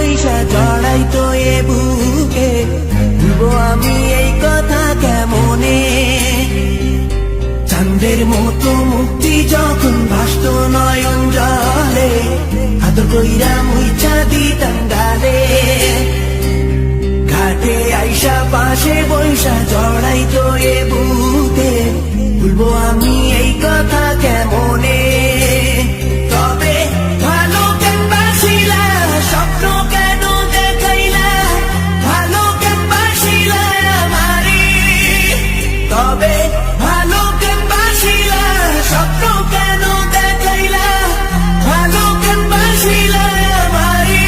বৈশা জড়াই তো এ বুকে, ভুলবো আমি এই কথা কেমনে? চাঁদের মতো মুক্তি যখন ভাসত নয়ন জলে, আদর কইরা মুইছা দিতাম গালে। ঘাটে আইসা পাশে বৈশা জড়াই তো এ বুকে, ভুলবো আমি এই কথা কেমনে? তবে ভালো কেন বাসিলা, স্বপ্ন কেন দেখাইলা, ভালো কেন বাসিলা আমারে? তবে ভালো কেন বাসিলা, স্বপ্ন কেন দেখাইলা, ভালো কেন বাসিলা আমারে?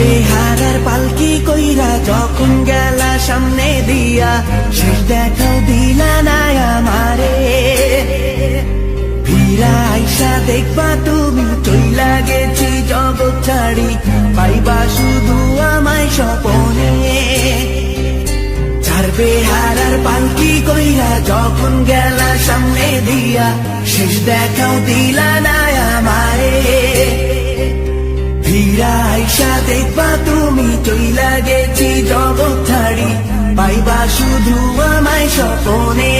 বেহারার পালকি কইরা যখন গেলা সামনে দিয়া, শেষ দেখাও দিলা না আমারে। ফিরা আইসা দেখবা তুমি চইলা গেছি জগৎ ছাড়ি, পাইবা শুধু আমায় স্বপনে। চার বেহারার পালকি কইরা যখন গেলা সামনে দিয়া, শেষ দেখাও দিলা না আমারে। ফিরা আইসা দেখবা তুমি চইলা গেছি জগৎ ছাড়ি, পাইবা শুধু আমায় স্বপনে।